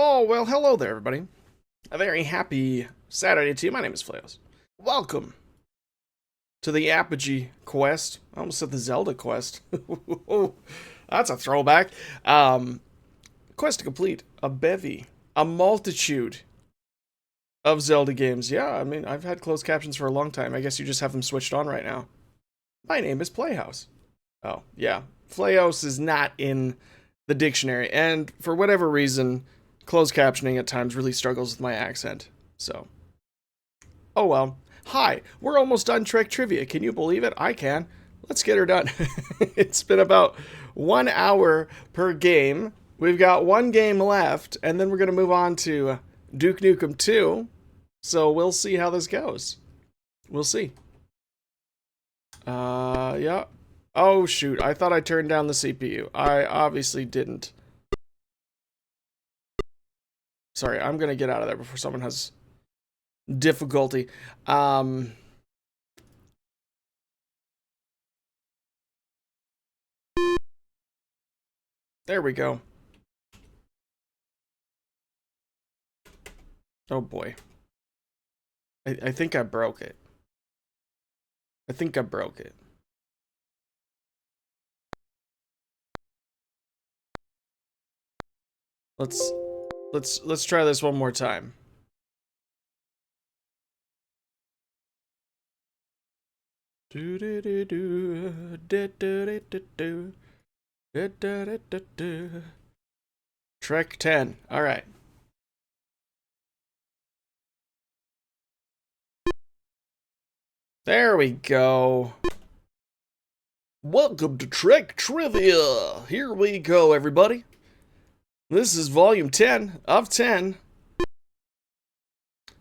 Oh, well, hello there, everybody. A very happy Saturday to you. My name is Fleos. Welcome to the Apogee quest. I almost said the Zelda quest. That's a throwback. Quest to complete a bevy, a multitude of Zelda games. Yeah, I mean, I've had closed captions for a long time. I guess you just have them switched on right now. My name is Playhouse. Oh, yeah. Fleos is not in the dictionary, and for whatever reason, closed captioning at times really struggles with my accent. So, oh well. Hi, we're almost done Trek Trivia. Can you believe it? I can. Let's get her done. It's been about 1 hour per game. We've got one game left, and then we're going to move on to Duke Nukem 2. So we'll see how this goes. We'll see. Yeah. Oh, shoot. I thought I turned down the CPU. I obviously didn't. Sorry, I'm gonna get out of there before someone has difficulty. There we go. Oh boy. I think I broke it. I think I broke it. Let's try this one more time. Do do do do do do do do do do. Trek 10. All right. There we go. Welcome to Trek Trivia. Here we go, everybody. This is volume 10 of 10.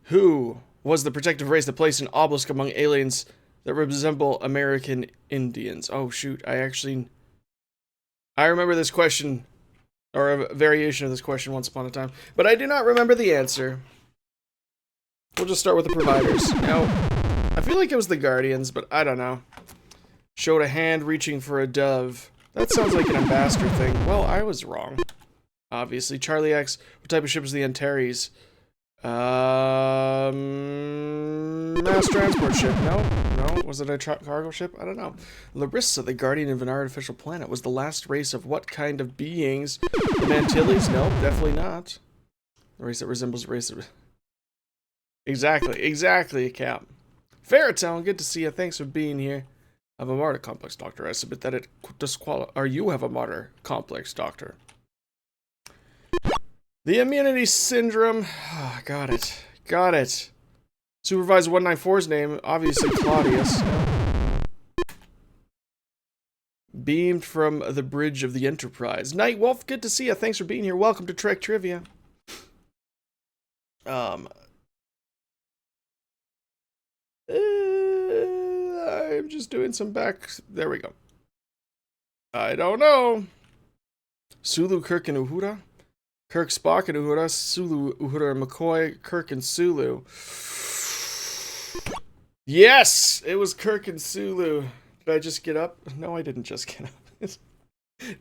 Who was the protective race that placed an obelisk among aliens that resemble American Indians? Oh, shoot. I remember this question, or a variation of this question once upon a time, but I do not remember the answer. We'll just start with the providers. Now, I feel like it was the Guardians, but I don't know. Showed a hand reaching for a dove. That sounds like an ambassador thing. Well, I was wrong. Obviously. Charlie X. What type of ship is the Antares? Mass transport ship. No. Was it a cargo ship? I don't know. Larissa, the guardian of an artificial planet, was the last race of what kind of beings? The Mantilles? Nope, definitely not. A race that resembles a race of... Exactly, Cap. Ferritel, good to see you. Thanks for being here. I have a martyr complex, Doctor. I submit that it disqualifies... Or you have a martyr complex, Doctor. The immunity syndrome. Oh, got it. Supervisor 194's name, obviously Claudius. Beamed from the bridge of the Enterprise. Night Wolf, good to see you. Thanks for being here. Welcome to Trek Trivia. I'm just doing some back... There we go. I don't know. Sulu, Kirk, and Uhura? Kirk, Spock, and Uhura. Sulu, Uhura, and McCoy. Kirk, and Sulu. Yes! It was Kirk and Sulu. Did I just get up? No, I didn't just get up.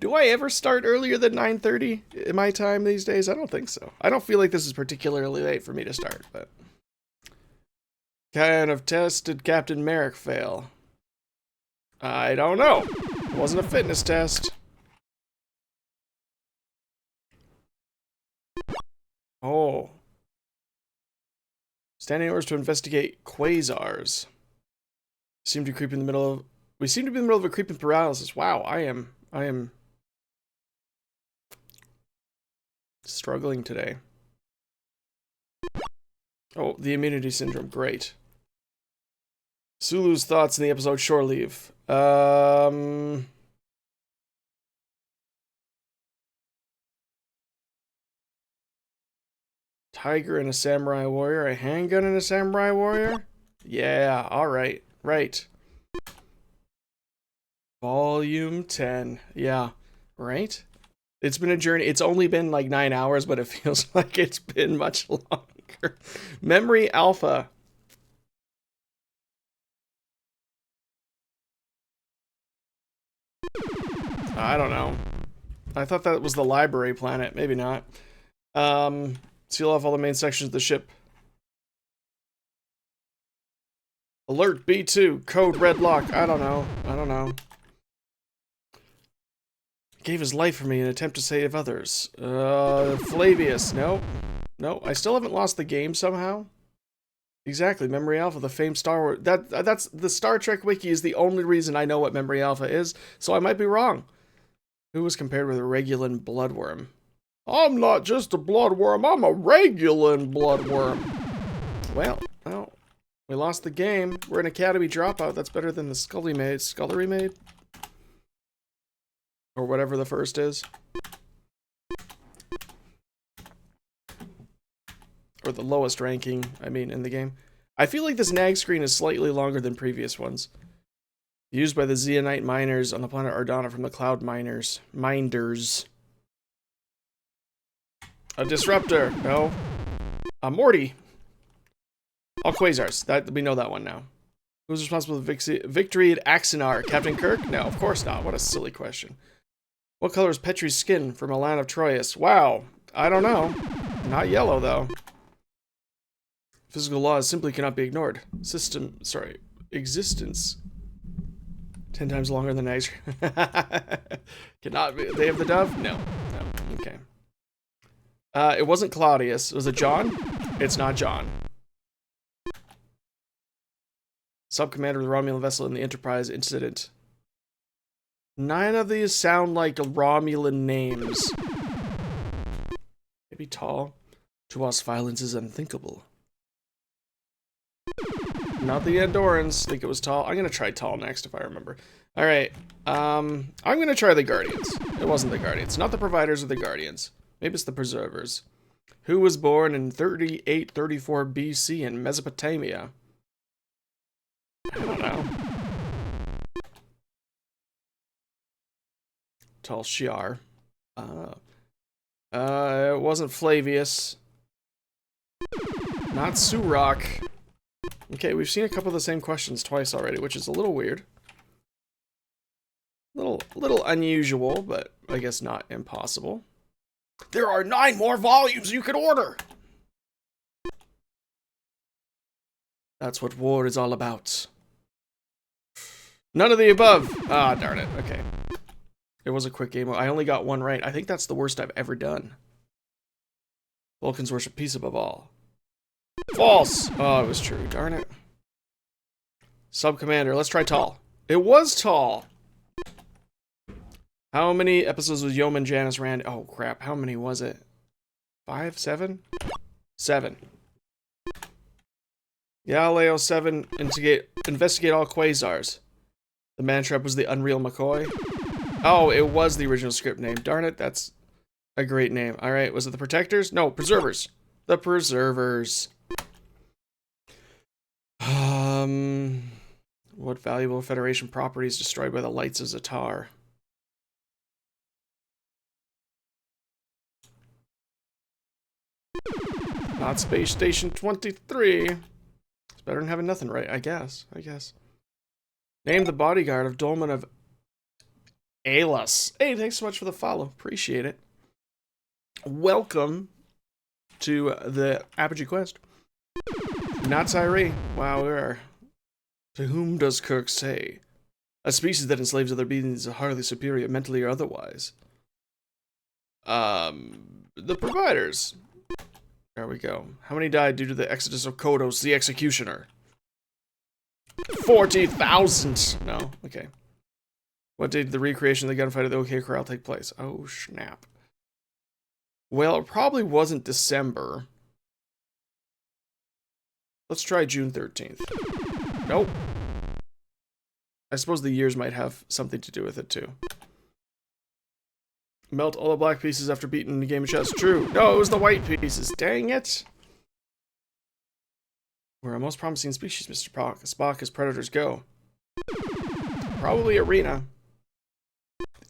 Do I ever start earlier than 9:30 in my time these days? I don't think so. I don't feel like this is particularly late for me to start, but... Kind of tested Captain Merrick fail. I don't know. It wasn't a fitness test. Oh. Standing orders to investigate quasars. We seem to be in the middle of a creeping paralysis. Wow, I am struggling today. Oh, the immunity syndrome. Great. Sulu's thoughts in the episode Shore Leave. Tiger and a samurai warrior. A handgun and a samurai warrior? Yeah, alright. Right. Volume 10. Yeah. Right? It's been a journey. It's only been like 9 hours, but it feels like it's been much longer. Memory Alpha. I don't know. I thought that was the library planet. Maybe not. Seal off all the main sections of the ship. Alert B2, code red lock. I don't know. Gave his life for me in an attempt to save others. Flavius, no. No, I still haven't lost the game somehow. Exactly, Memory Alpha, the famed Star Wars. That's the Star Trek wiki is the only reason I know what Memory Alpha is, so I might be wrong. Who was compared with a Regulan bloodworm? I'm not just a bloodworm, I'm a Regulan bloodworm. Well, we lost the game. We're an Academy dropout. That's better than the Scully Maid. Or whatever the first is. Or the lowest ranking, I mean, in the game. I feel like this nag screen is slightly longer than previous ones. Used by the Zeonite miners on the planet Ardana from the Cloud Minders. A disruptor. No. A Morty. All quasars. We know that one now. Who's responsible for the victory at Axanar? Captain Kirk? No, of course not. What a silly question. What color is Petri's skin from Milan of Troyes? Wow. I don't know. Not yellow, though. Physical laws simply cannot be ignored. Existence. 10 times longer than eggs. Cannot be. They have the dove? No. Okay. It wasn't Claudius. Was it John? It's not John. Sub-commander of the Romulan vessel in the Enterprise incident. None of these sound like Romulan names. Maybe tall. To us, violence is unthinkable. Not the Andorans. Think it was tall. I'm gonna try tall next if I remember. Alright. I'm gonna try the Guardians. It wasn't the Guardians. Not the Providers or the Guardians. Maybe it's the Preservers. Who was born in 3834 BC in Mesopotamia? I don't know. Tal Shiar. It wasn't Flavius. Not Surok. Okay, we've seen a couple of the same questions twice already, which is a little weird. Little unusual, but I guess not impossible. There are 9 more volumes you could order! That's what war is all about. None of the above! Ah, darn it. Okay. It was a quick game. I only got one right. I think that's the worst I've ever done. Vulcans worship peace above all. False! Oh, it was true. Darn it. Sub-commander. Let's try tall. It was tall! How many episodes was Yeoman Janice Rand? Oh, crap. How many was it? 5? 7? 7. Galileo 7. Investigate all quasars. The man-trap was the Unreal McCoy. Oh, it was the original script name. Darn it, that's a great name. Alright, was it the Protectors? No, Preservers. The Preservers. What valuable Federation property is destroyed by the Lights of Zatar? Not Space Station 23. It's better than having nothing right, I guess. Name the bodyguard of Dolmen of Alas. Hey, thanks so much for the follow. Appreciate it. Welcome to the Apogee quest. Not Cyree. Wow, we are. To whom does Kirk say? A species that enslaves other beings is hardly superior, mentally or otherwise. The Providers. There we go. How many died due to the exodus of Kodos, the Executioner? 40,000! No? Okay. What date did the recreation of the gunfight at the OK Corral take place? Oh, snap. Well, it probably wasn't December. Let's try June 13th. Nope. I suppose the years might have something to do with it, too. Melt all the black pieces after beating the game of chess. True. No, it was the white pieces. Dang it. We're a most promising species, Mr. Spock, as predators go. Probably Arena.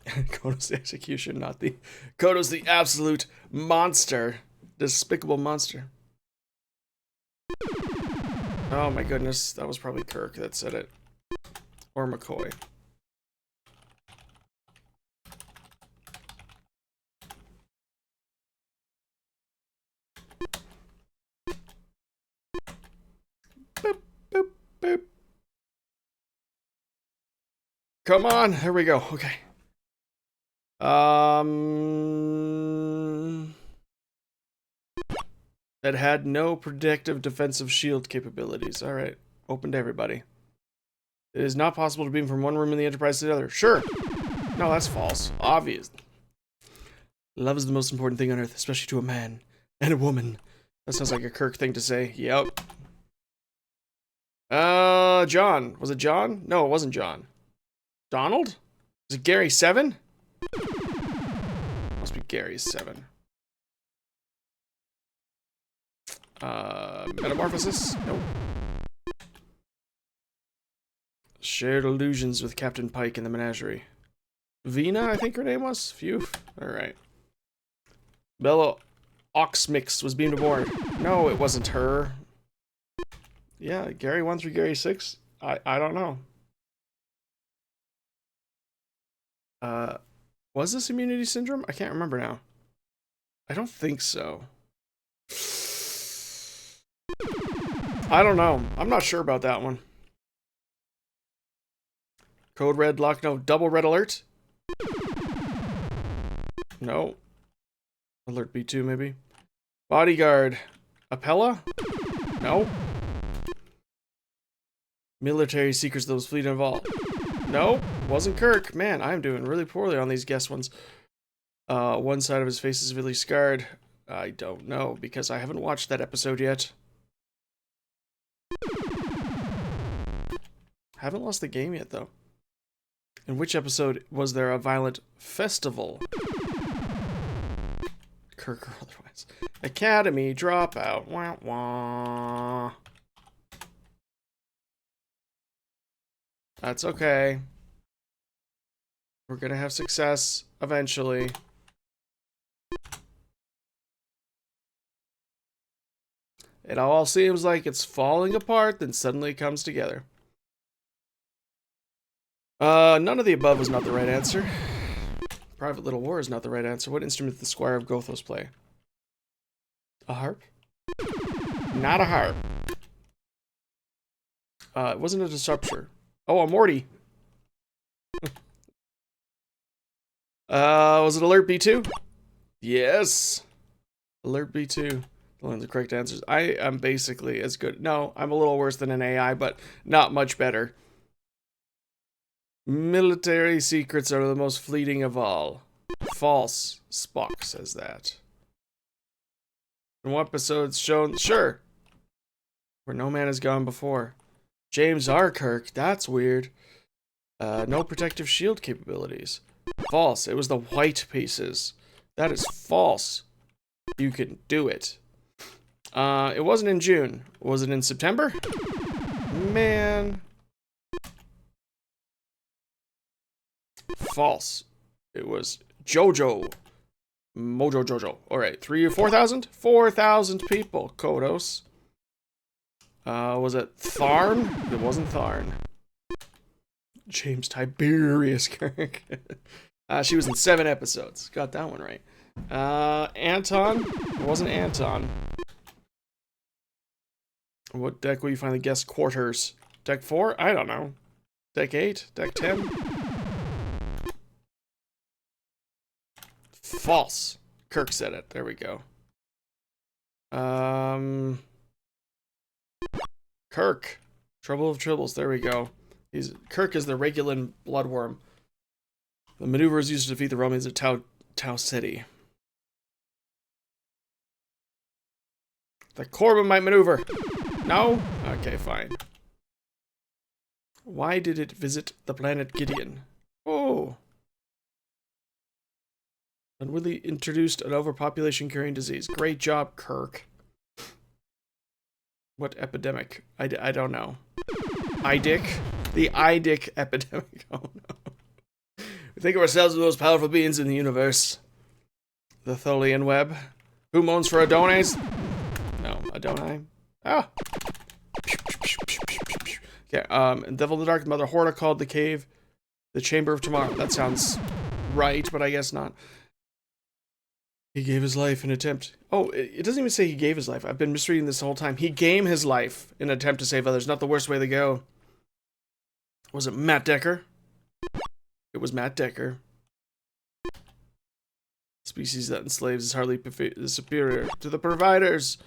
Kodos the execution, not the... Kodos the absolute monster. Despicable monster. Oh my goodness, that was probably Kirk that said it. Or McCoy. Boop, boop, boop. Come on, here we go. Okay. It had no protective defensive shield capabilities. All right, open to everybody. It is not possible to beam from one room in the Enterprise to the other. Sure. No, that's false. Obvious. Love is the most important thing on Earth, especially to a man and a woman. That sounds like a Kirk thing to say. Yep. John. Was it John? No, it wasn't John. Donald? Is it Gary 7? Must be Gary 7. Metamorphosis? Nope. Shared illusions with Captain Pike in the menagerie. Vina, I think her name was? Phew. Alright. Bella Oxmix was beamed aboard. No, it wasn't her. Yeah, Gary 1 through Gary 6? I don't know. Was this immunity syndrome? I can't remember now. I don't think so. I don't know. I'm not sure about that one. Code red lock, no. Double red alert? No. Alert B2 maybe. Bodyguard. Apella? No. Military secrets that was fleet involved. No, wasn't Kirk. Man, I'm doing really poorly on these guess ones. One side of his face is severely scarred. I don't know, because I haven't watched that episode yet. Haven't lost the game yet, though. In which episode was there a violent festival? Kirk or otherwise. Academy dropout. Wah wah. That's okay. We're gonna have success eventually. It all seems like it's falling apart, then suddenly it comes together. None of the above was not the right answer. Private Little War is not the right answer. What instrument did the Squire of Gothos play? A harp? Not a harp. It wasn't a disruptor. Oh, a Morty. Was it Alert B2? Yes. Alert B2. One of the correct answers. I am basically as good. No, I'm a little worse than an AI, but not much better. Military secrets are the most fleeting of all. False. Spock says that. In what episodes shown? Sure. Where no man has gone before. James R. Kirk. That's weird. No protective shield capabilities. False. It was the white pieces. That is false. You can do it. It wasn't in June. Was it in September? Man. False. It was Jojo. Mojo Jojo. Alright, 4,000? 4,000 people. Kodos. Was it Tharn? It wasn't Tharn. James Tiberius Kirk. She was in 7 episodes. Got that one right. Anton? It wasn't Anton. What deck will you find the guest quarters? Deck 4? I don't know. Deck 8? Deck 10? False. Kirk said it. There we go. Kirk. Trouble of Tribbles. There we go. Kirk is the Regulan bloodworm. The maneuver is used to defeat the Romans at Tau City. The Corbin might maneuver. No? Okay, fine. Why did it visit the planet Gideon? Oh. Unwillingly introduced an overpopulation carrying disease. Great job, Kirk. What epidemic? I don't know. Idic? The Idic epidemic. Oh no. We think of ourselves as the most powerful beings in the universe. The Tholian web. Who moans for Adonis? No, Adonai. Ah! Okay, Devil in the Dark, Mother Horta called the cave the Chamber of Tomorrow. That sounds right, but I guess not. He gave his life in attempt. Oh, it doesn't even say he gave his life. I've been misreading this the whole time. He gave his life in an attempt to save others. Not the worst way to go. Was it Matt Decker? It was Matt Decker. Species that enslaves is hardly superior to the providers.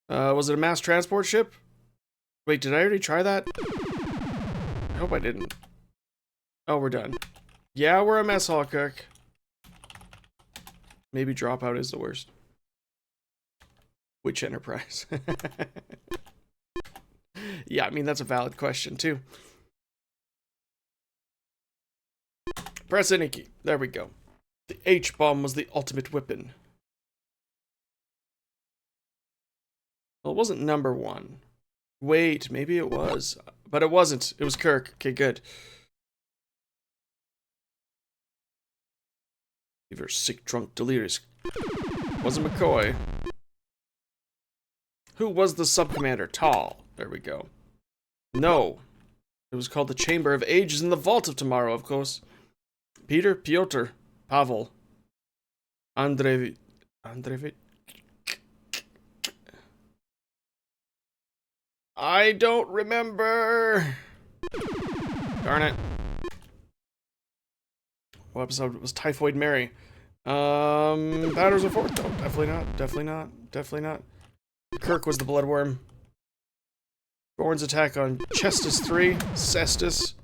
Was it a mass transport ship? Wait, did I already try that? I hope I didn't. Oh, we're done. Yeah, we're a mess hall, Cook. Maybe dropout is the worst. Which enterprise? Yeah, I mean, that's a valid question, too. Press any key. There we go. The H-bomb was the ultimate weapon. Well, it wasn't number 1. Wait, maybe it was. But it wasn't. It was Kirk. Okay, good. You were sick, drunk, delirious. Wasn't McCoy. Who was the sub-commander? Tall. There we go. No. It was called the Chamber of Ages in the Vault of Tomorrow, of course. Peter, Piotr, Pavel, Andrevich. I don't remember. Darn it. What episode was Typhoid Mary? Batters of Fourth? No, definitely not. Definitely not. Definitely not. Kirk was the Bloodworm. Gorn's attack on Chestus 3. Cestus.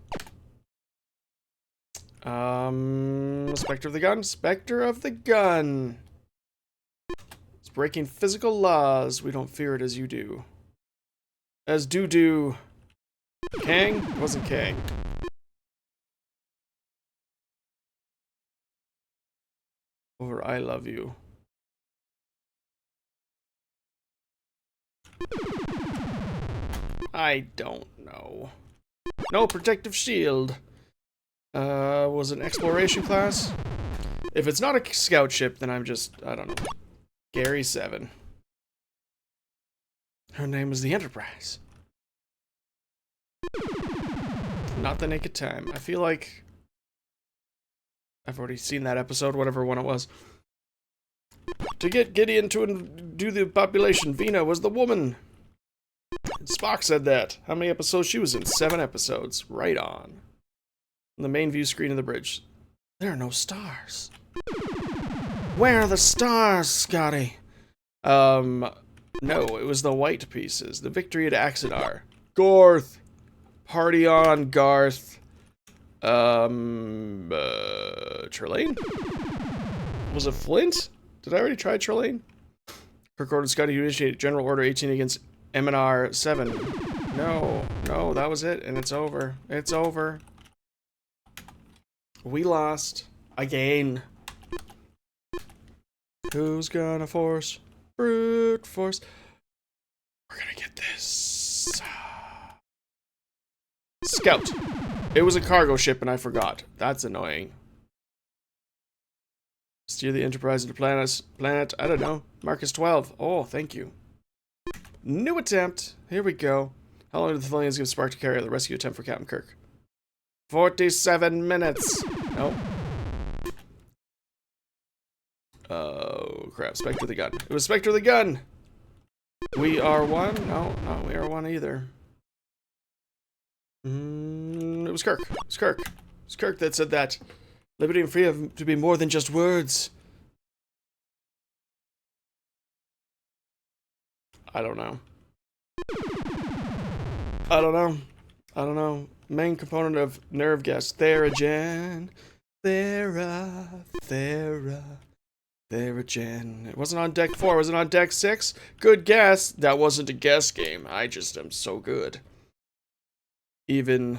Spectre of the Gun. Spectre of the Gun. It's breaking physical laws. We don't fear it as you do. As do. Kang? It wasn't Kang. Over I love you. I don't know. No protective shield. Was it an exploration class? If it's not a scout ship, then I'm just, I don't know. Gary 7. Her name was the Enterprise. Not the Naked Time. I feel like I've already seen that episode, whatever one it was. To get Gideon to do the population, Vina was the woman. Spock said that. How many episodes she was in? 7 episodes. Right on. The main view screen of the bridge. There are no stars. Where are the stars, Scotty? No, it was the white pieces. The victory at Axidar. Gorth. Party on, Garth. Trelane? Was it Flint? Did I already try Trelane? Kirk ordered Scotty to initiate General Order 18 against MNR 7. No, that was it, and it's over. It's over. We lost. Again. Who's gonna force? Brute force. We're gonna get this. Scout. It was a cargo ship and I forgot. That's annoying. Steer the Enterprise into planet, I don't know. Marcus 12. Oh, thank you. New attempt. Here we go. How long did the Thelians give Spark to carry out the rescue attempt for Captain Kirk? 47 minutes. Nope. Oh, crap. Spectre of the Gun. It was Spectre of the Gun. We are one? No, not we are one either. It was Kirk. It was Kirk. It was Kirk that said that. Liberty and freedom to be more than just words. I don't know. I don't know. I don't know. Main component of nerve gas. Theragen. Theragen. It wasn't on deck 4. Was it on deck 6? Good guess. That wasn't a guess game. I just am so good. Even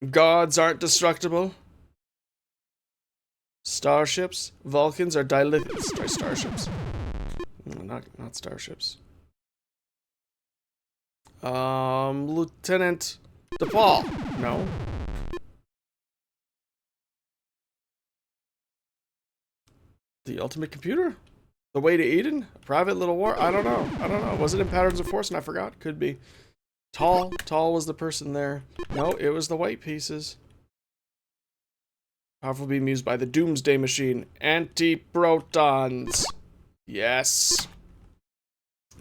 gods aren't destructible. Starships. Vulcans are dilithium. Starships. No, not starships. Lieutenant DePaul. No. The ultimate computer? The way to Eden? A private little war? I don't know. Was it in Patterns of Force and I forgot? Could be. Tall was the person there. No, it was the white pieces. Powerful beam used by the Doomsday Machine. Anti-protons. Yes.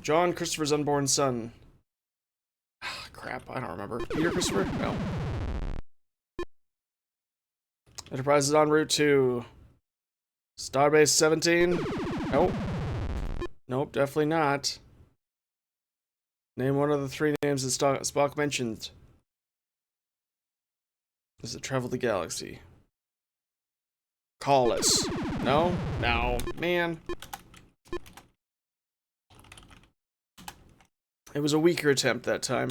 John Christopher's unborn son. Ah, crap, I don't remember. Peter Christopher? No. Enterprise is en route to Starbase 17. Nope. Nope, definitely not. Name one of the three names that Spock mentioned. Does it travel the galaxy? Call us. No? No. Man. It was a weaker attempt that time.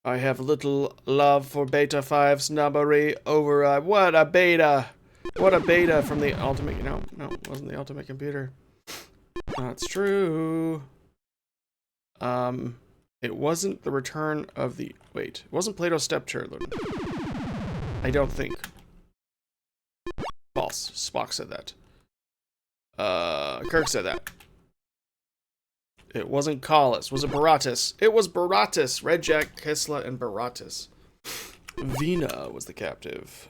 I have little love for Beta 5 snobbery override. What a beta! What a beta from the Ultimate... No, it wasn't the Ultimate Computer. That's true. It wasn't the return of the... Wait, it wasn't Plato's stepchildren. I don't think. False. Spock said that. Kirk said that. It wasn't Collis. Was it Baratus? It was Baratus. Red Jack, Kisla, and Baratus. Vina was the captive.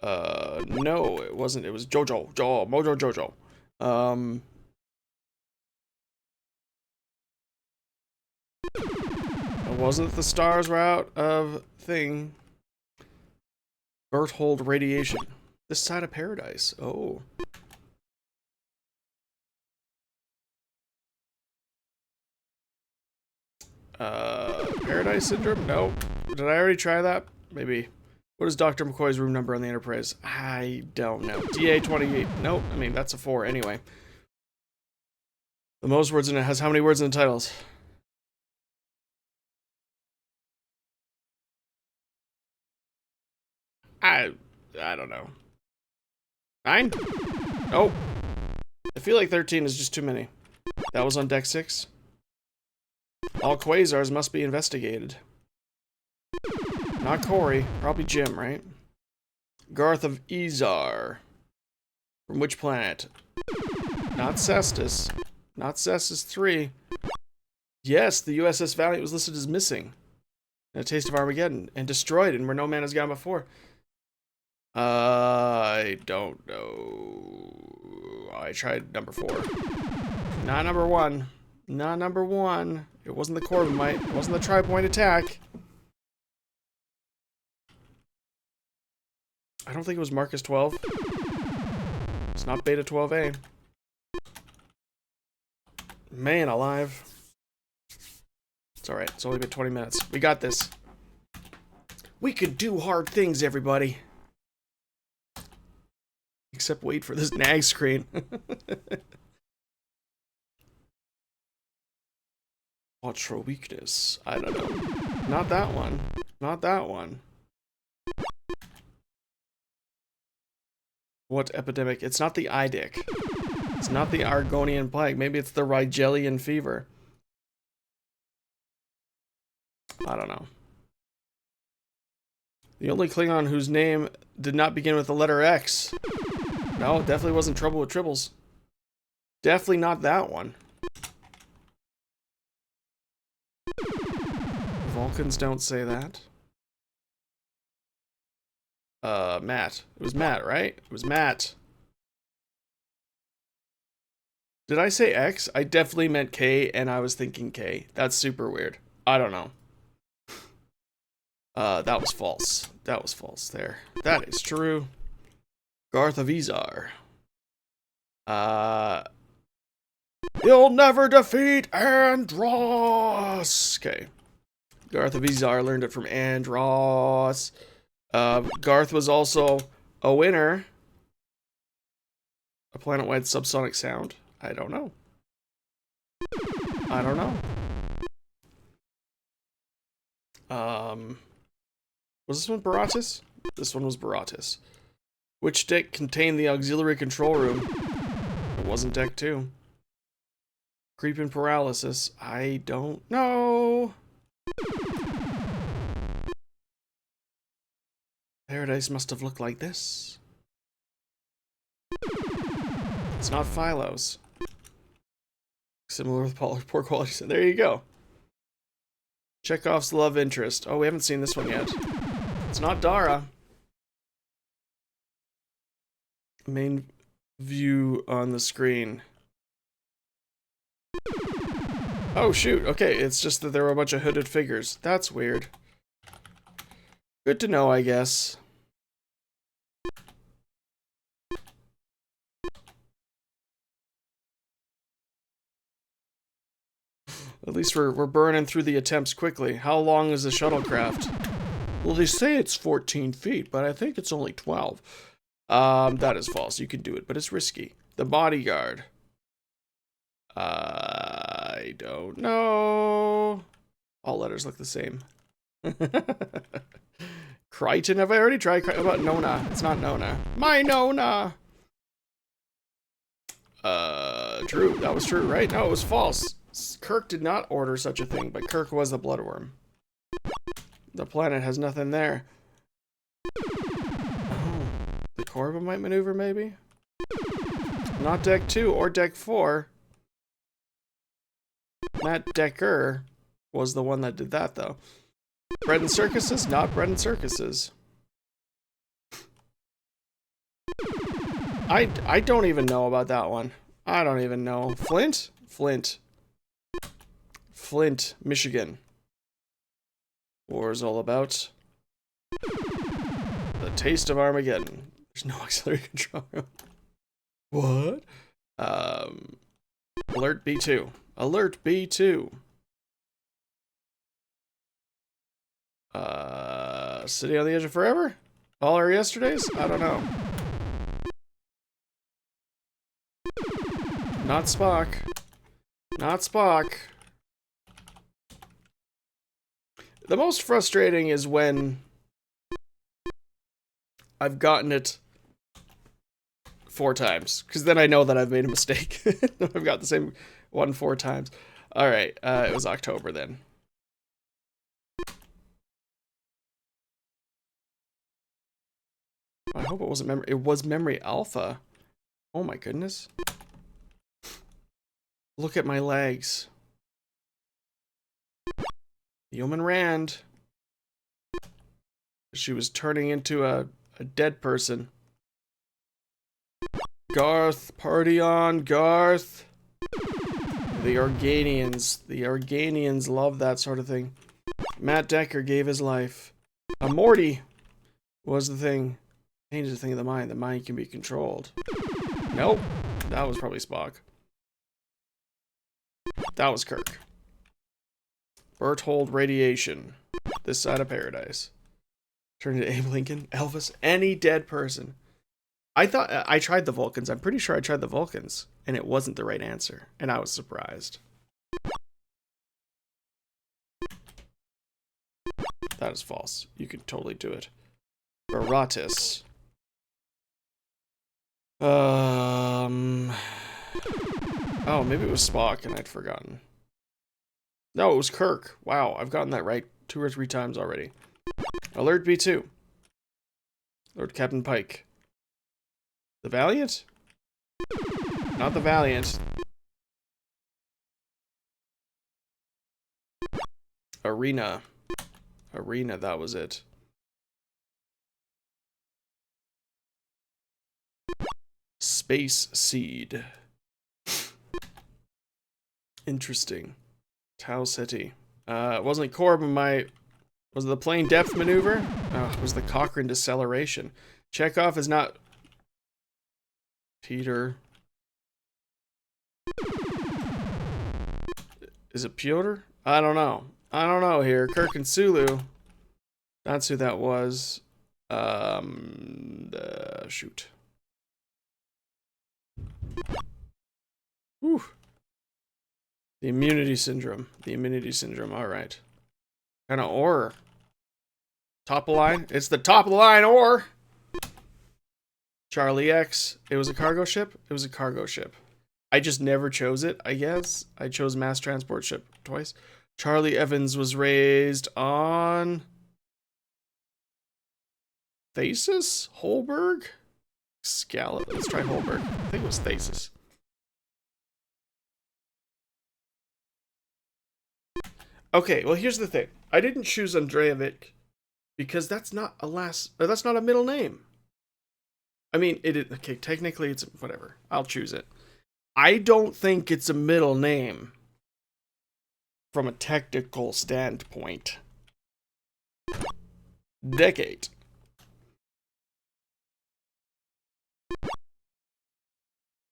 No, it wasn't. It was Jojo. Mojo Jojo. It wasn't the stars were out of thing. Berthold radiation. This side of paradise. Oh. Paradise Syndrome? No. Did I already try that? Maybe. What is Dr. McCoy's room number on the Enterprise? I don't know. DA-28. Nope. I mean, that's a 4 anyway. The most words in it has how many words in the titles? I don't know. 9? Nope. I feel like 13 is just too many. That was on deck 6. All quasars must be investigated. Not Corey. Probably Jim, right? Garth of Izar. From which planet? Not Cestus. Not Cestus 3. Yes, the USS Valiant was listed as missing. In A Taste of Armageddon. And destroyed and where no man has gone before. I don't know. I tried number 4. Not number 1. Not number 1. It wasn't the Corbomite. It wasn't the tri-point attack. I don't think it was Marcus 12. It's not Beta 12A. Man alive. It's alright. It's only been 20 minutes. We got this. We could do hard things, everybody. Except wait for this nag screen. Watch for weakness. I don't know. Not that one. Not that one. What epidemic? It's not the Idic. It's not the Argonian plague. Maybe it's the Rigelian fever. I don't know. The only Klingon whose name did not begin with the letter X. No, it definitely wasn't Trouble with Tribbles. Definitely not that one. Vulcans don't say that. Matt. It was Matt, right? It was Matt. Did I say X? I definitely meant K, and I was thinking K. That's super weird. I don't know. That was false. That was false there. That is true. Garth of Izar. You'll never defeat Andros! Okay. Garth of Izar learned it from Andros. Garth was also a winner. A planet-wide subsonic sound? I don't know. I don't know. Was this one Baratus? This one was Baratus. Which deck contained the auxiliary control room? It wasn't deck 2. Creeping paralysis. I don't know. Paradise must have looked like this. It's not Philos. Similar with poor quality. So there you go. Chekhov's love interest. Oh, we haven't seen this one yet. It's not Dara. Main view on the screen. Oh, shoot. Okay, it's just that there were a bunch of hooded figures. That's weird. Good to know, I guess. At least we're burning through the attempts quickly. How long is the shuttlecraft? Well, they say it's 14 feet, but I think it's only 12. That is false. You can do it, but it's risky. The bodyguard. I don't know. All letters look the same. Crichton, have I already tried? How about Nona? It's not Nona. My Nona! True. That was true, right? No, it was false. Kirk did not order such a thing, but Kirk was the bloodworm. The planet has nothing there. Oh, the Corbomite maneuver, maybe? Not Deck 2 or Deck 4. Matt Decker was the one that did that, though. Bread and circuses? Not bread and circuses. I don't even know about that one. I don't even know. Flint? Flint. Flint, Michigan. War is all about the taste of Armageddon. There's no auxiliary control room. What? Alert B2. Alert B2. City on the Edge of Forever? All our yesterdays? I don't know. Not Spock. Not Spock. The most frustrating is when I've gotten it 4 times, because then I know that I've made a mistake. I've got the same one 4 times. Alright, it was October then. I hope it wasn't memory. It was memory alpha. Oh my goodness. Look at my legs. Yeoman Rand. She was turning into a dead person. Garth, party on, Garth. The Organians. The Organians love that sort of thing. Matt Decker gave his life. Morty was the thing. Change the thing of the mind. The mind can be controlled. Nope. That was probably Spock. That was Kirk. Berthold radiation. This side of paradise. Turn into Abe Lincoln, Elvis, any dead person. I thought I tried the Vulcans. I'm pretty sure I tried the Vulcans, and it wasn't the right answer, and I was surprised. That is false. You can totally do it. Baratus. Oh, maybe it was Spock and I'd forgotten. No, it was Kirk. Wow, I've gotten that right 2 or 3 times already. Alert B2. Lord Captain Pike. The Valiant? Not the Valiant. Arena. Arena, that was it. Space Seed. Interesting. Tau City. It wasn't Corbomite. Was it the plane depth maneuver? Oh, it was the Cochrane deceleration. Chekhov is not... Peter. Is it Pyotr? I don't know. I don't know here. Kirk and Sulu. That's who that was. Shoot. Whew. The immunity syndrome. The immunity syndrome. All right. Kind of ore. Top of line. It's the top of the line ore. Charlie X. It was a cargo ship? It was a cargo ship. I just never chose it, I guess. I chose mass transport ship twice. Charlie Evans was raised on... Thasus? Holberg? Scallop. Let's try Holberg. I think it was Thasus. Okay, well, here's the thing. I didn't choose Andrejevic because that's not that's not a middle name. I mean, it is, okay, technically it's whatever. I'll choose it. I don't think it's a middle name from a technical standpoint. Decade.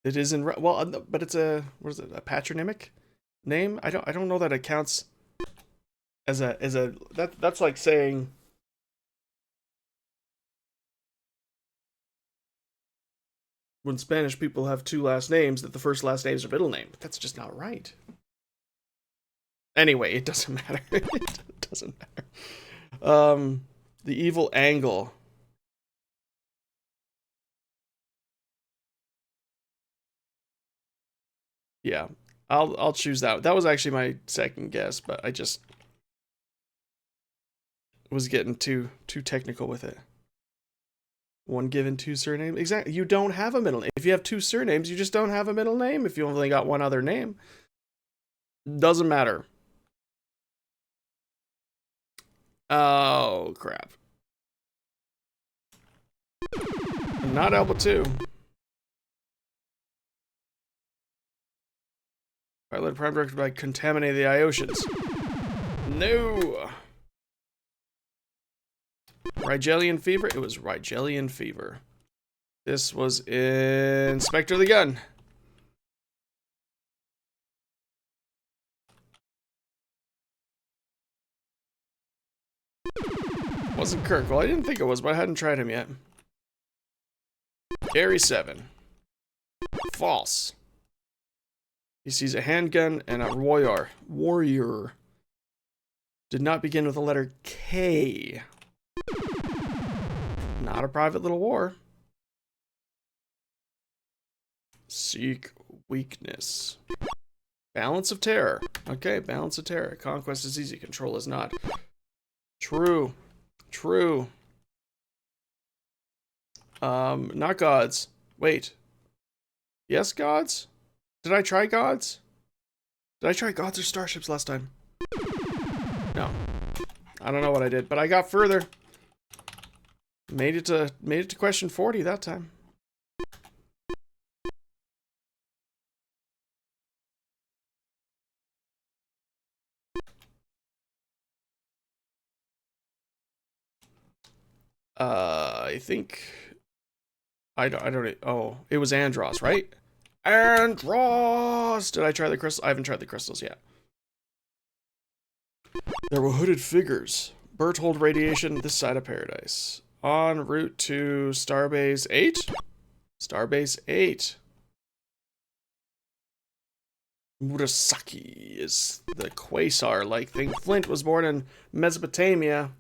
It is in well, but it's a what is it? A patronymic name? I don't know that it counts as a that's like saying when Spanish people have two last names that the first last name is a middle name. But that's just not right. Anyway, it doesn't matter. It doesn't matter. The evil angle. Yeah, I'll choose that. That was actually my second guess, but I just was getting too technical with it. One given, two surnames. Exactly. You don't have a middle name. If you have two surnames, you just don't have a middle name. If you only got one other name, doesn't matter. Oh crap! Not Elba 2. Pilot Prime directed by Contaminate the Iosians. No! Rigelian Fever? It was Rigelian Fever. This was Inspector the Gun. Wasn't Kirk. Well, I didn't think it was, but I hadn't tried him yet. Gary 7. False. He sees a handgun and a warrior. Did not begin with the letter K. Not a private little war. Seek weakness. Balance of terror. Okay, balance of terror. Conquest is easy, control is not. True. True. Not gods. Wait. Yes, gods? Did I try gods? Did I try gods or starships last time? No. I don't know what I did, but I got further. Made it to question 40 that time. I think I don't oh, it was Andros, right? Andros! Did I try the crystal? I haven't tried the crystals yet. There were hooded figures. Berthold radiation this side of paradise. En route to Starbase 8? Starbase 8. Murasaki is the quasar-like thing. Flint was born in Mesopotamia.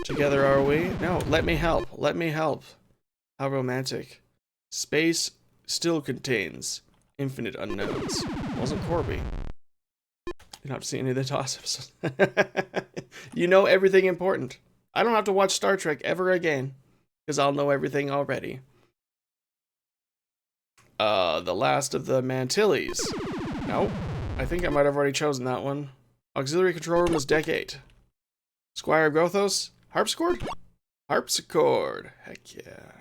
Together are we? No, let me help. Let me help. How romantic. Space still contains infinite unknowns. Wasn't Corby. You don't have to see any of the toss-ups. You know everything important. I don't have to watch Star Trek ever again, because I'll know everything already. The last of the Mantilles. No, I think I might have already chosen that one. Auxiliary control room is deck 8. Squire of Gothos? Harpsichord? Harpsichord. Heck yeah.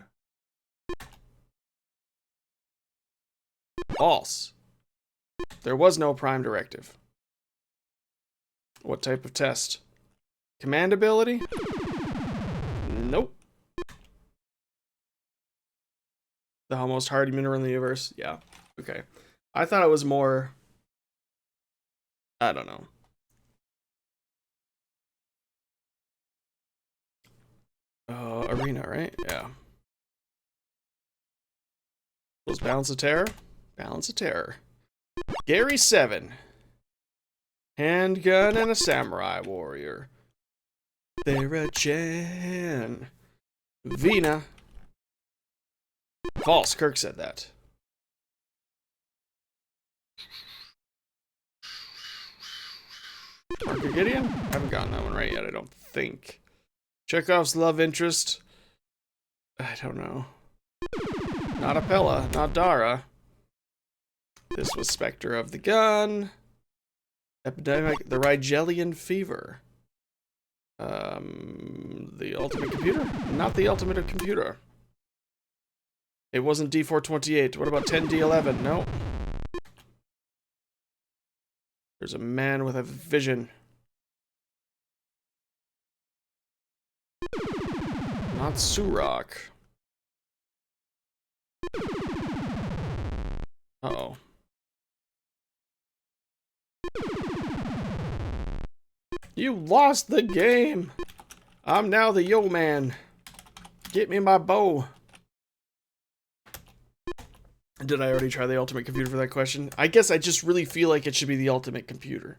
False. There was no prime directive. What type of test? Command ability? Nope. The most hardy mineral in the universe? Yeah. Okay. I thought it was more... I don't know. Arena, right? Yeah. Was Balance of Terror? Balance of Terror. Gary 7. Handgun and a samurai warrior. Thera-chan. Vina. False. Kirk said that. Marker Gideon? I haven't gotten that one right yet, I don't think. Chekhov's love interest. I don't know. Not Apella, not Dara. This was Spectre of the Gun. Epidemic, the Rigelian fever. The ultimate computer? Not the ultimate computer. It wasn't D428. What about 10D11? No. There's a man with a vision. Not Surok. Uh-oh. You lost the game! I'm now the yo man. Get me my bow. Did I already try the ultimate computer for that question? I guess I just really feel like it should be the ultimate computer.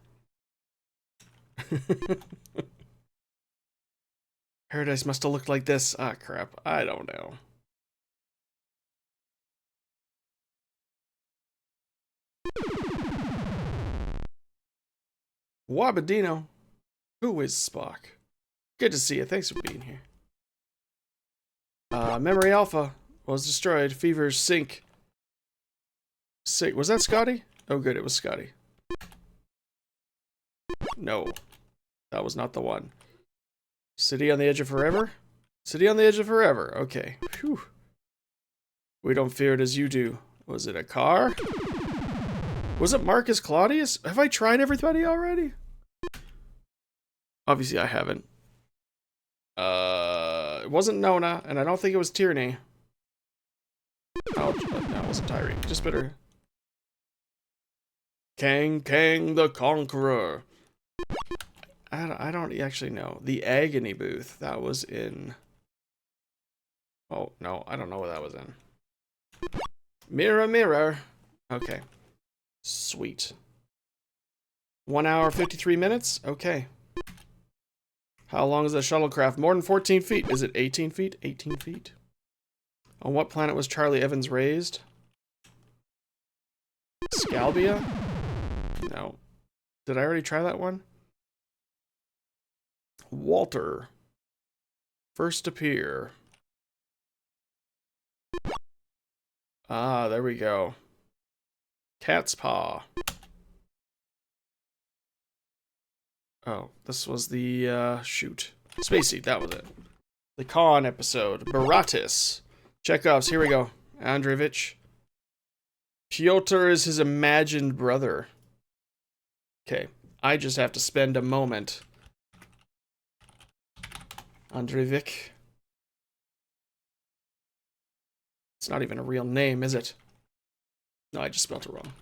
Paradise must have looked like this. Ah, crap. I don't know. Wabadino. Who is Spock? Good to see you. Thanks for being here. Memory Alpha was destroyed. Fevers sink. Was that Scotty? Oh, good. It was Scotty. No. That was not the one. City on the Edge of Forever? City on the Edge of Forever. Okay. Whew. We don't fear it as you do. Was it a car? Was it Marcus Claudius? Have I tried everybody already? Obviously, I haven't. It wasn't Nona, and I don't think it was Tierney. Oh, no, it wasn't Tyree. Just better. Kang the Conqueror. I don't actually know. The Agony Booth. That was in... Oh, no. I don't know what that was in. Mirror, mirror. Okay. Sweet. 1 hour, 53 minutes? Okay. How long is the shuttlecraft? More than 14 feet. Is it 18 feet? 18 feet. On what planet was Charlie Evans raised? Scalbia? No. Did I already try that one? Walter. First appear. Ah, there we go. Cat's paw. Oh, this was the, shoot. Spacey, that was it. The Khan episode. Baratis. Chekhov's, here we go. Andreevich. Pyotr is his imagined brother. Okay, I just have to spend a moment. Andreevich. It's not even a real name, is it? No, I just spelled it wrong.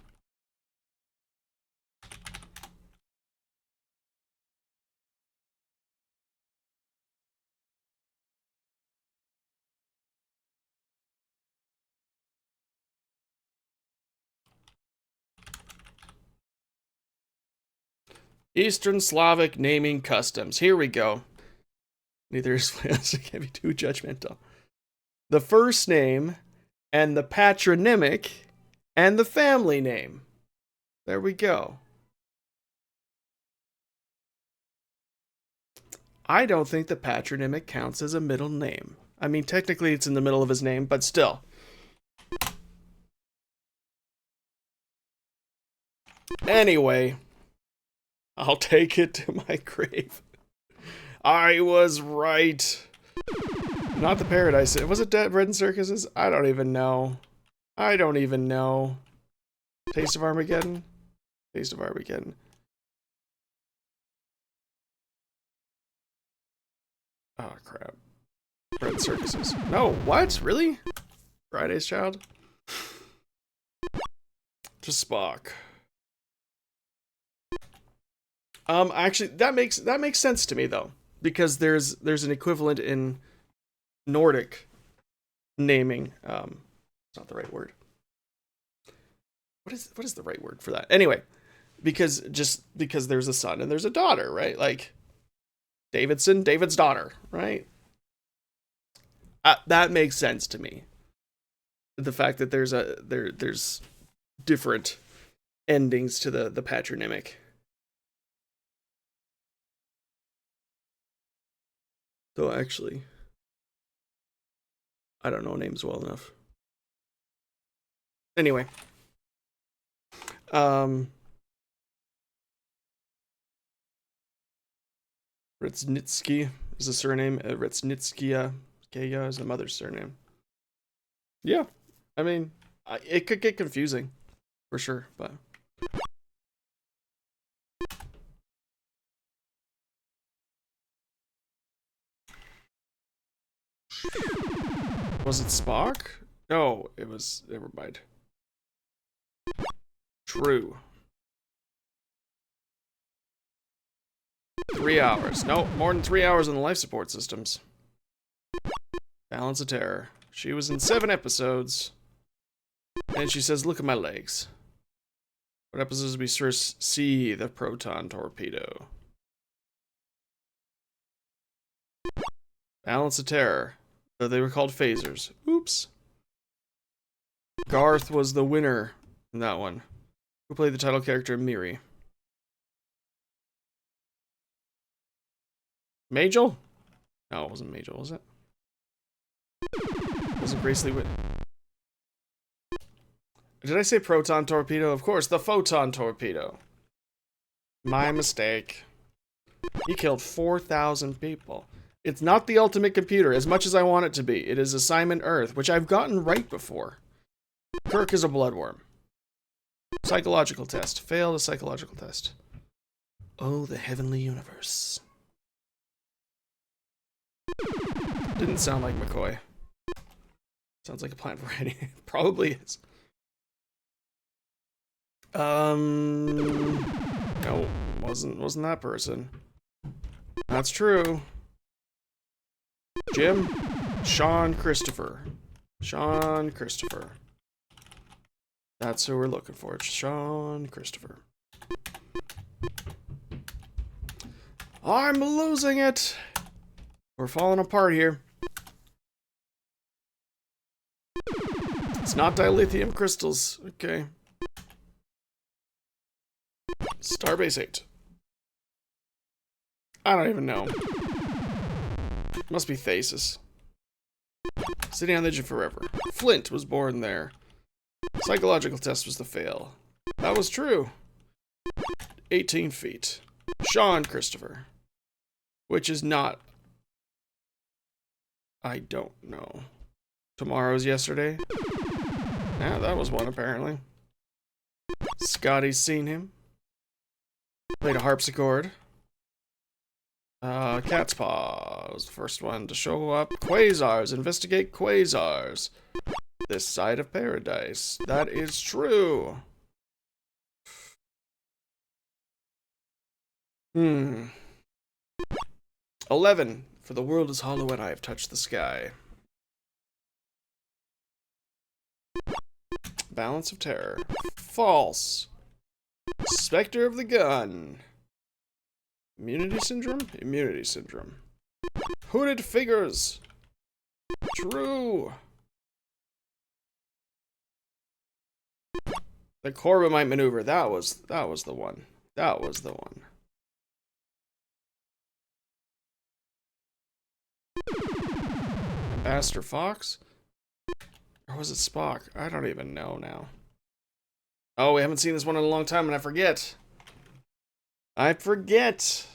Eastern Slavic naming customs. Here we go. Neither is so can't be too judgmental. The first name and the patronymic and the family name. There we go. I don't think the patronymic counts as a middle name. I mean, technically it's in the middle of his name, but still. Anyway, I'll take it to my grave. I was right. Not the Paradise. Was it Dead Bread and Circuses? I don't even know. I don't even know. Taste of Armageddon? Taste of Armageddon. Oh, crap. Bread and Circuses. No, what? Really? Friday's Child? Just Spock. Actually, that makes sense to me though, because there's an equivalent in Nordic naming. It's not the right word. What is the right word for that? Anyway, because there's a son and there's a daughter, right? Like Davidson, David's daughter, right? That makes sense to me. The fact that there's different endings to the patronymic. Though actually, I don't know names well enough. Anyway, Ritsnitsky is the surname. Ritsnitskia Kaya is the mother's surname. Yeah, I mean, it could get confusing, for sure, but... Was it Spock? No, it was... Never mind. True. 3 hours. No, more than 3 hours on the life support systems. Balance of Terror. She was in 7 episodes. And she says, look at my legs. What episodes did we first see the proton torpedo? Balance of Terror. They were called phasers. Oops. Garth was the winner in that one. Who played the title character Miri? Majel? No, it wasn't Majel, was it? It wasn't Grace Lee Whitney. Did I say proton torpedo? Of course, the photon torpedo. My mistake. He killed 4,000 people. It's not the ultimate computer, as much as I want it to be. It is Assignment Earth, which I've gotten right before. Kirk is a bloodworm. Psychological test. Failed a psychological test. Oh, the heavenly universe. Didn't sound like McCoy. Sounds like a plant variety. Probably is. No, wasn't that person. That's true. Jim? Sean Christopher. Sean Christopher. That's who we're looking for. It's Sean Christopher. I'm losing it. We're falling apart here. It's not dilithium crystals. Okay. Starbase 8. I don't even know. Must be Thasus. Sitting on the edge of forever. Flint was born there. Psychological test was the fail. That was true. 18 feet. Sean Christopher. Which is not... I don't know. Tomorrow's yesterday? Yeah, that was one apparently. Scotty's seen him. Played a harpsichord. Cat's Paw was the first one to show up. Quasars. Investigate quasars. This side of paradise. That is true. 11. For the world is hollow and I have touched the sky. Balance of Terror. False. Spectre of the Gun. Immunity Syndrome? Immunity Syndrome. Hooded Figures. True. The Corbomite Maneuver. That was the one. That was the one. Ambassador Fox? Or was it Spock? I don't even know now. Oh, we haven't seen this one in a long time and I forget. I forget.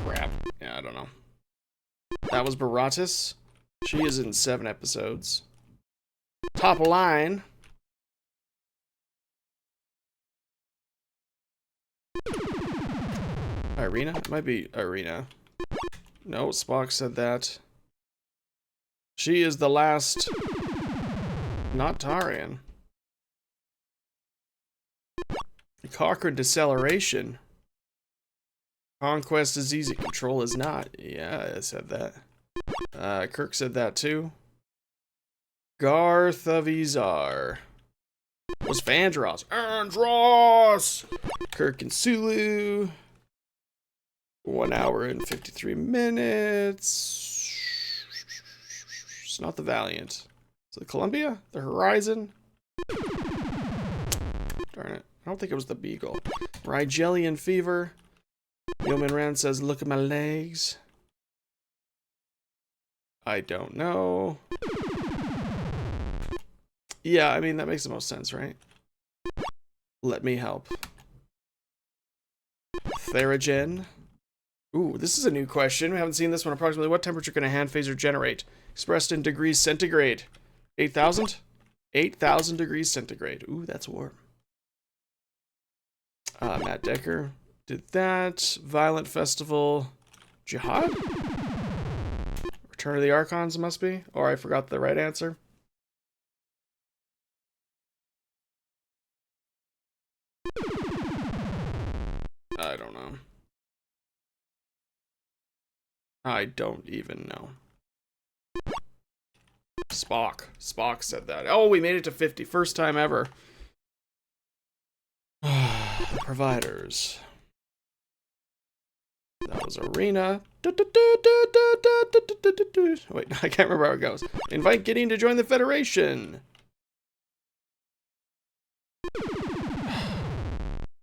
Crap. Yeah, I don't know. That was Baratis. She is in 7 episodes. Top line. Irina? It might be Irina. No, Spock said that. She is the last... Not Tarian. Cochrane deceleration. Conquest is easy, control is not. Yeah, I said that. Kirk said that too. Garth of Izar. Was Vandross. Andros! Kirk and Sulu. 1 hour and 53 minutes. It's not the Valiant. Is it the Columbia? The Horizon? Darn it. I don't think it was the Beagle. Rigelian Fever. Yeoman Rand says, look at my legs. I don't know. Yeah, I mean, that makes the most sense, right? Let me help. Theragen. Ooh, this is a new question. We haven't seen this one. Approximately what temperature can a hand phaser generate? Expressed in degrees centigrade. 8,000? 8,000 degrees centigrade. Ooh, that's warm. Matt Decker did that. Violent Festival. Jihad? Return of the Archons must be. Or I forgot the right answer. I don't know. I don't even know. Spock. Spock said that. Oh, we made it to 50. First time ever. The providers. That was Arena. Wait, I can't remember how it goes. Invite Gideon to join the Federation.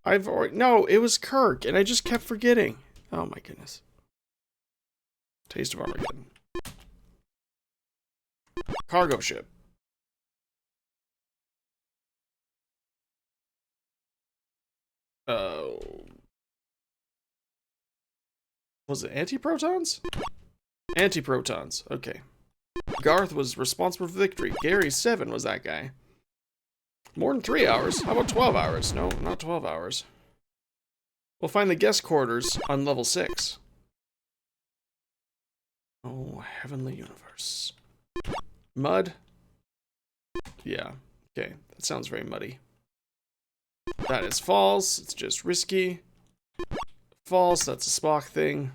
I've already... No, it was Kirk, and I just kept forgetting. Oh my goodness. Taste of Armageddon. Cargo ship. Was it antiprotons? Antiprotons, okay. Garth was responsible for victory. Gary 7 was that guy. More than 3 hours. How about 12 hours? No, not 12 hours. We'll find the guest quarters on level 6. Oh, heavenly universe. Mud? Yeah, okay. That sounds very muddy. That is false. It's just risky. False, that's a Spock thing.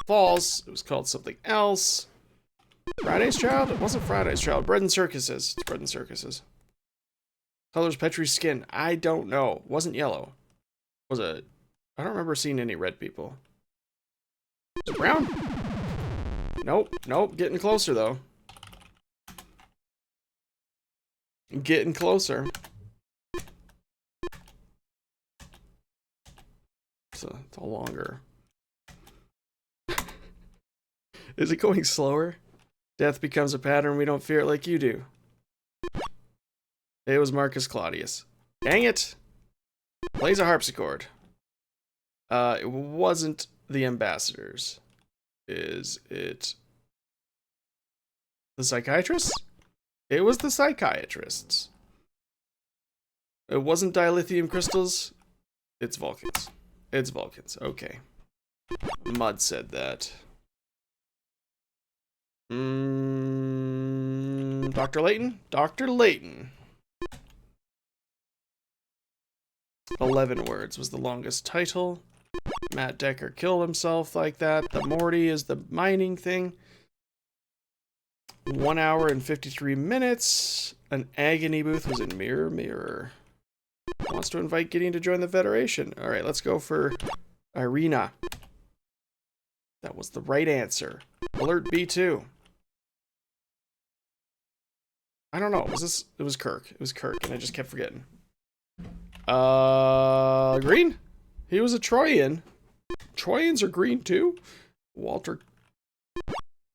False, it was called something else. Friday's Child? It wasn't Friday's Child. Bread and Circuses. It's Bread and Circuses. Colors Petrie's skin. I don't know. It wasn't yellow. Was it? I don't remember seeing any red people. Was it brown? Nope. Nope. Getting closer, though. Getting closer. It's a longer. Is it going slower? Death becomes a pattern. We don't fear it like you do. It was Marcus Claudius. Dang it! Plays a harpsichord. It wasn't the ambassadors. Is it the psychiatrists? It was the psychiatrists. It wasn't dilithium crystals. It's Vulcans. It's Vulcans. Okay. Mud said that. Dr. Layton? Dr. Layton. 11 words was the longest title. Matt Decker killed himself like that. The Morty is the mining thing. 1 hour and 53 minutes. An agony booth was in Mirror Mirror. Wants to invite Gideon to join the Federation. Alright, let's go for Irina. That was the right answer. Alert B2. I don't know. Was this? It was Kirk. It was Kirk, and I just kept forgetting. Green? He was a Troyan. Troyans are green too? Walter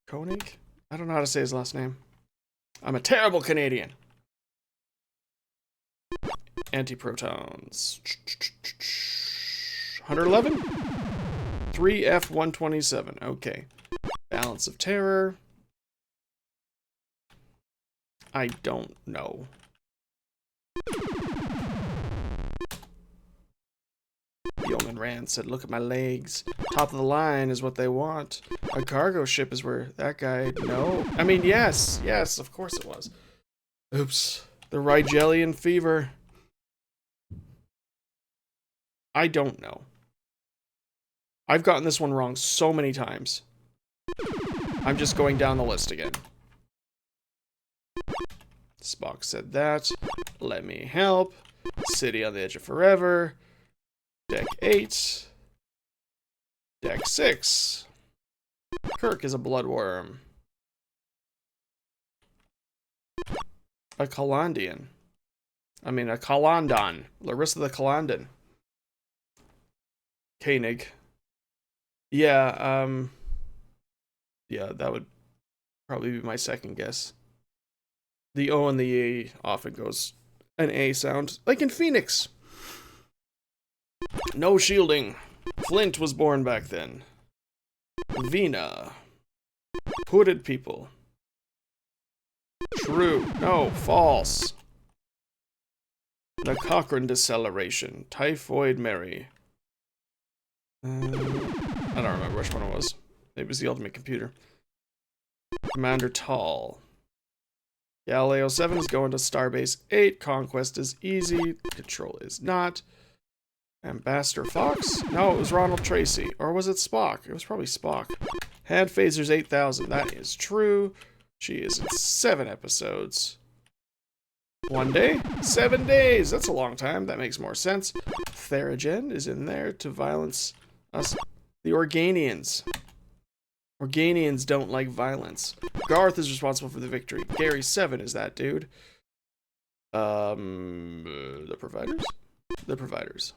Koenig? I don't know how to say his last name. I'm a terrible Canadian. Antiprotons. 111? 3F127. Okay. Balance of Terror. I don't know. Yeoman Rand said, look at my legs. Top of the line is what they want. A cargo ship is where that guy... No. I mean, yes. Yes, of course it was. Oops. The Rigelian fever. I don't know. I've gotten this one wrong so many times. I'm just going down the list again. Spock said that. Let me help. City on the Edge of Forever. Deck 8. Deck 6. Kirk is a bloodworm. A Kalandian. I mean, a Kalandon. Larissa the Kalandan. Koenig. Yeah, yeah, that would probably be my second guess. The O and the A often goes an A sound, like in Phoenix. No shielding. Flint was born back then. Vina. Hooded people. True. No, false. The Cochrane deceleration. Typhoid Mary. I don't remember which one it was. Maybe it was the Ultimate Computer. Commander Tall. Galileo 7 is going to Starbase 8. Conquest is easy. Control is not. Ambassador Fox? No, it was Ronald Tracy. Or was it Spock? It was probably Spock. Had phasers 8,000. That is true. She is in 7 episodes. 1 day? 7 days! That's a long time. That makes more sense. Theragen is in there to violence us. The Organians. Organians don't like violence. Garth is responsible for the victory. Gary 7 is that dude. The providers? The providers.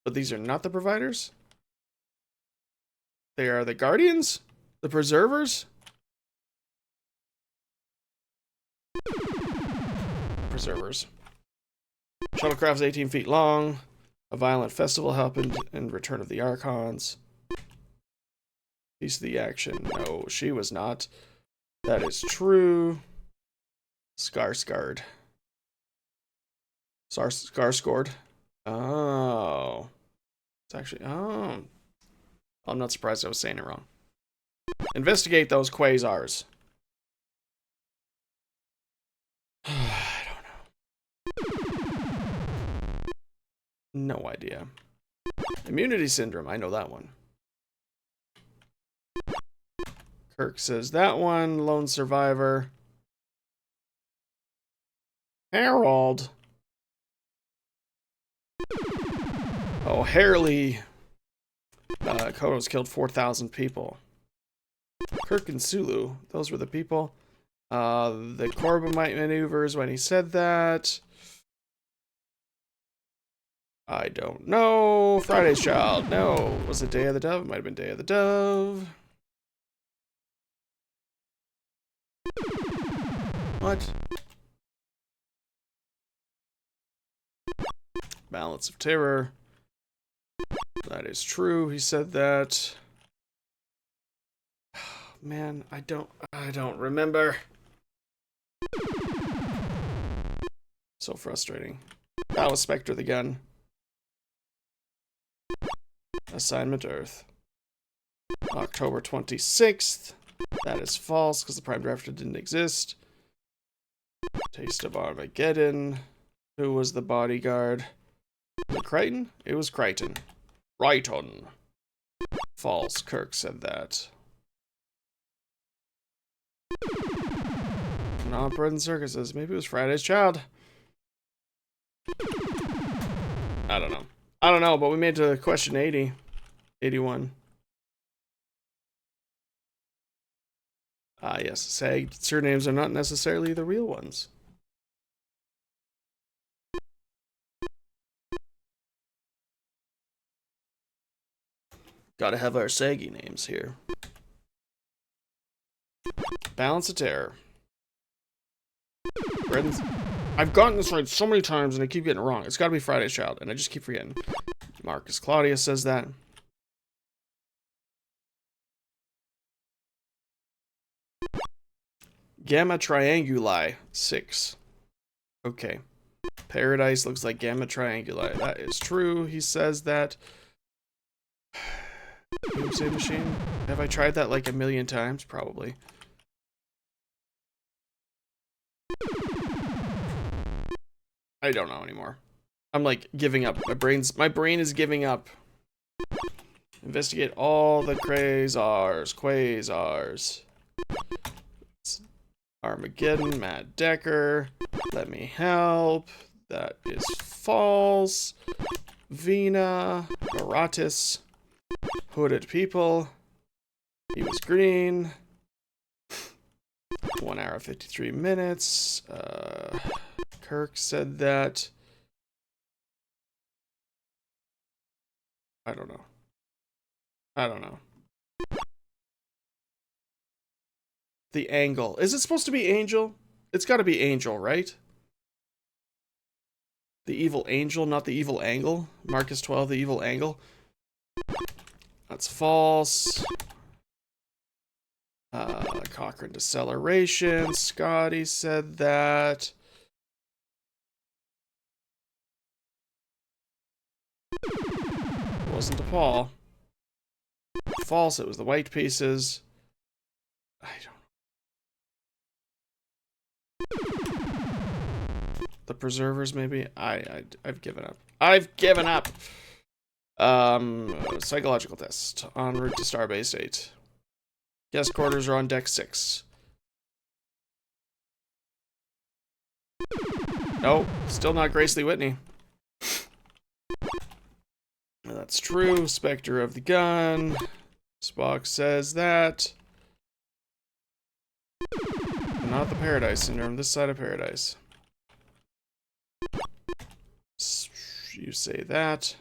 But these are not the providers? They are the guardians? The preservers? Preservers. Shuttlecraft's 18 feet long. A violent festival happened in Return of the Archons. Piece of the action. No, she was not. That is true. Skarsgård. Skarsgård. Oh. It's actually... Oh. I'm not surprised I was saying it wrong. Investigate those quasars. I don't know. No idea. Immunity syndrome. I know that one. Kirk says that one. Lone survivor. Harold. Oh, Harley. Kodos killed 4,000 people. Kirk and Sulu. Those were the people. The Corbomite maneuvers when he said that. I don't know. Friday's Child. No. Was it Day of the Dove? It might have been Day of the Dove. What? Balance of Terror. That is true. He said that. Man, I don't remember. So frustrating. That was Spectre the Gun. Assignment Earth. October 26th. That is false because the Prime Directive didn't exist. Taste of Armageddon. Who was the bodyguard? Was it Crichton? It was Crichton. Crichton. False. Kirk said that. Not Bread and Circuses. Maybe it was Friday's Child. I don't know. I don't know, but we made it to question 80. 81. Ah, yes. SAG surnames are not necessarily the real ones. Gotta have our saggy names here. Balance of Terror. I've gotten this right so many times and I keep getting it wrong. It's gotta be Friday's Child, and I just keep forgetting. Marcus Claudius says that. Gamma Trianguli 6. Okay. Paradise looks like Gamma Trianguli. That is true. He says that. Doomsday Machine? Have I tried that like a million times? Probably. I don't know anymore. I'm like giving up. My brain is giving up. Investigate all the quasars. Armageddon, Matt Decker. Let me help. That is false. Vina, Baratis. Hooded people. He was green. 1 hour 53 minutes. Kirk said that. I don't know. I don't know. The angle. Is it supposed to be Angel? It's got to be Angel, right? The evil angel, not the evil angle. Marcus 12, the evil angle. That's false. Cochrane deceleration. Scotty said that. It wasn't DePaul. False, it was the white pieces. I don't. The preservers, maybe. I've given up. I've given up. Psychological test en route to Starbase 8. Guest quarters are on deck 6. Nope, still not Grace Lee Whitney. That's true. Spectre of the gun. Spock says that. Not the Paradise Syndrome, this side of Paradise. You say that.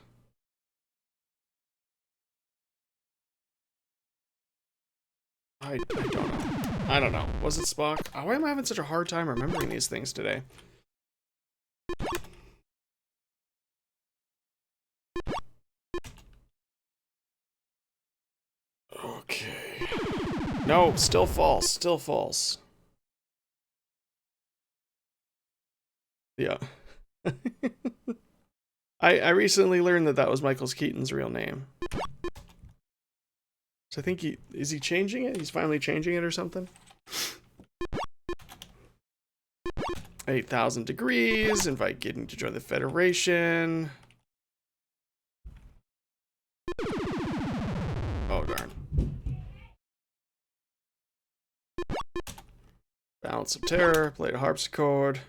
I don't know. I don't know. Was it Spock? Why am I having such a hard time remembering these things today? Okay. No, still false. Still false. Yeah. I recently learned that was Michael Keaton's real name. So I think is he changing it? He's finally changing it or something? 8,000 degrees. Invite Gideon to join the Federation. Oh, darn. Balance of Terror. Played a harpsichord.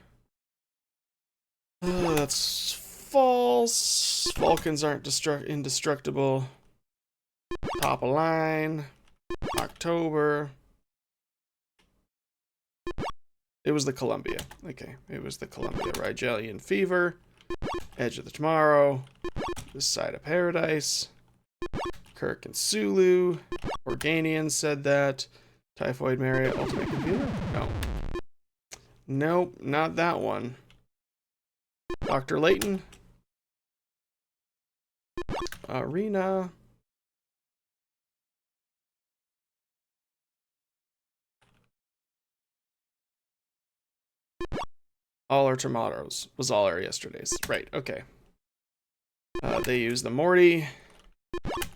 That's false. Vulcans aren't indestructible. Top of line. October. It was the Columbia. Okay, it was the Columbia. Rigelian Fever. Edge of the Tomorrow. This side of Paradise. Kirk and Sulu. Organian said that. Typhoid Mary, Ultimate Computer? No. Nope, not that one. Dr. Layton. Arena. All our tomatoes was all our yesterdays. Right, okay. They use the Morty.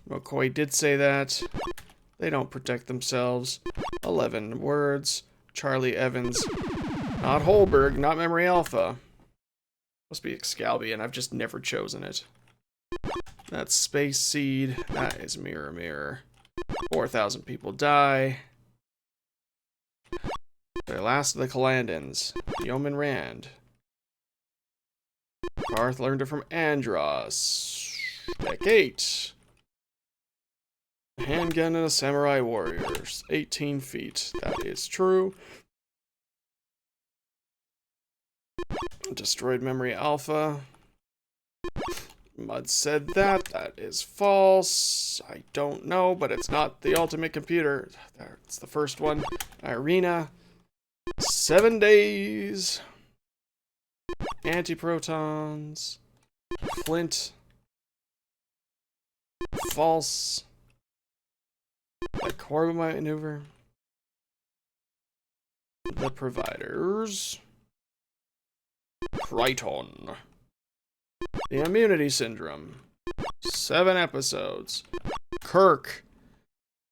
McCoy did say that. They don't protect themselves. 11 words. Charlie Evans. Not Holberg, not Memory Alpha. Must be Excalbion, I've just never chosen it. That's Space Seed. That is Mirror Mirror. 4,000 people die. The last of the Kalandans. Yeoman Rand. Garth learned it from Andros. Deck 8. A handgun and a samurai warriors. 18 feet. That is true. Destroyed Memory Alpha. Mud said that. That is false. I don't know, but it's not the Ultimate Computer. That's the first one. Irina. 7 days. Antiprotons. Flint. False. The Corbin maneuver. The providers. Triton. The Immunity Syndrome. 7 episodes. Kirk.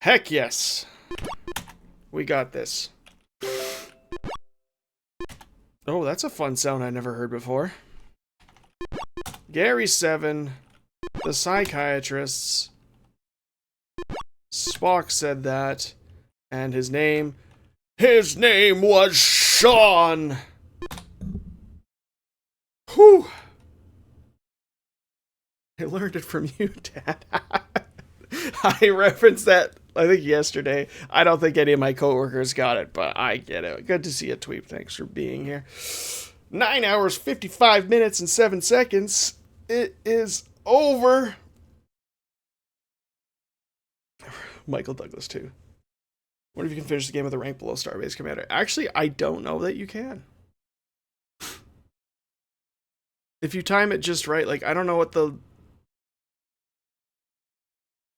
Heck yes. We got this. Oh, that's a fun sound I never heard before. Gary 7. The Psychiatrists. Spock said that. And his name was Sean. Whew. I learned it from you, Dad. I referenced that, I think, yesterday. I don't think any of my coworkers got it, but I get it. Good to see you, Tweep. Thanks for being here. 9 hours, 55 minutes, and 7 seconds. It is over. Michael Douglas, too. What if you can finish the game with a rank below Starbase Commander? Actually, I don't know that you can. If you time it just right, like, I don't know what the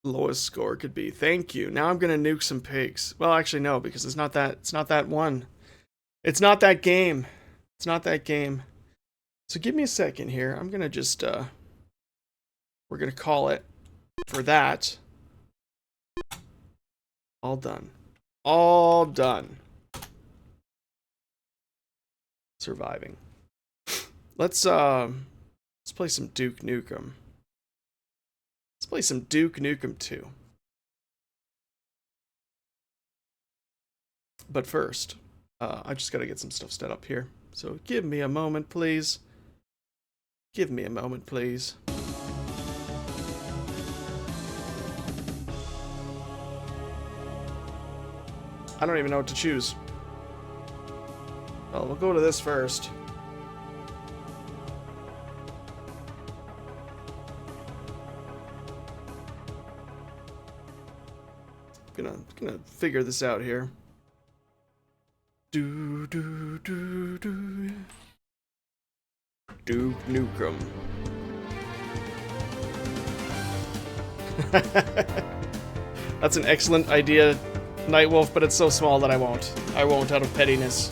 lowest score could be. Thank you. Now I'm gonna nuke some pigs. Well, actually, no, because it's not that one. It's not that game. It's not that game. So give me a second here. I'm gonna just, we're gonna call it for that. All done. All done. Surviving. Let's play some Duke Nukem. Let's play some Duke Nukem 2. But first, I just gotta get some stuff set up here. So give me a moment, please. Give me a moment, please. I don't even know what to choose. Well, we'll go to this first. Gonna figure this out here. Duke Nukem. That's an excellent idea, Nightwolf, but it's so small that I won't. I won't out of pettiness.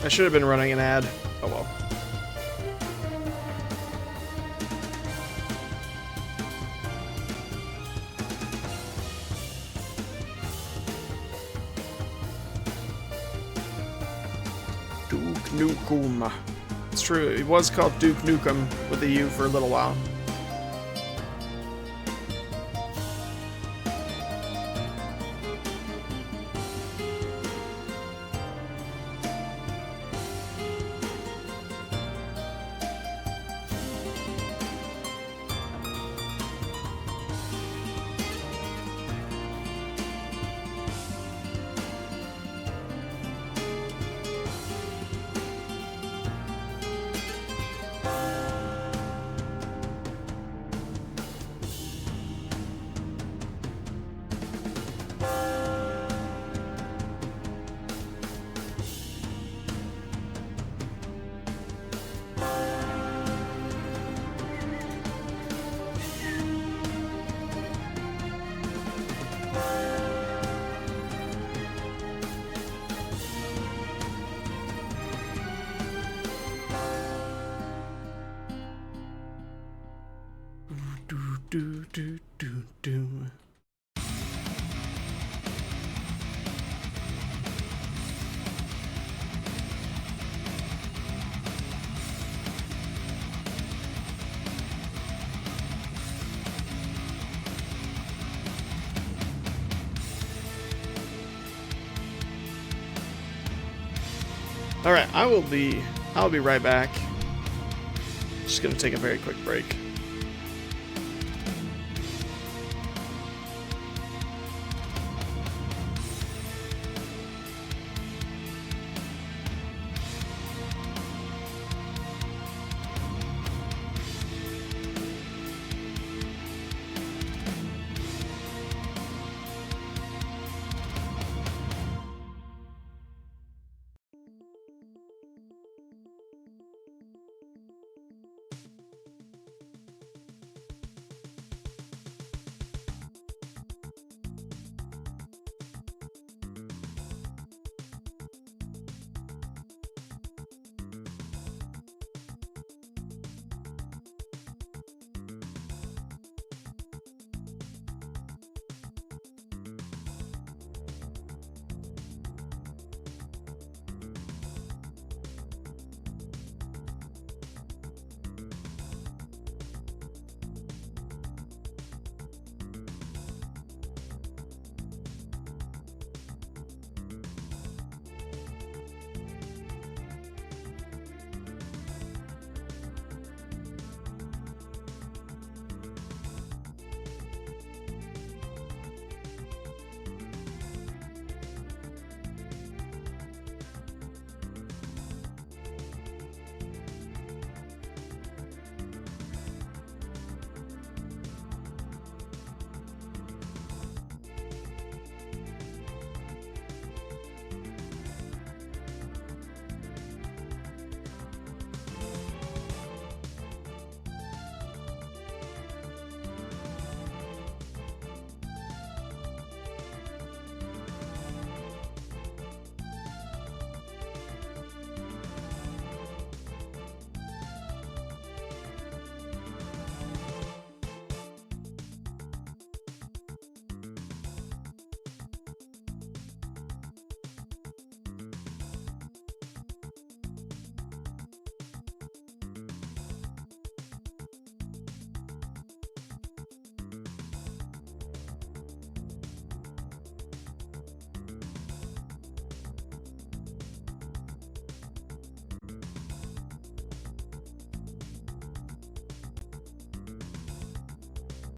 I should have been running an ad. Oh well. Duke Nukem. It's true, it was called Duke Nukem with a U for a little while. Do. All right, I'll be right back. Just gonna take a very quick break.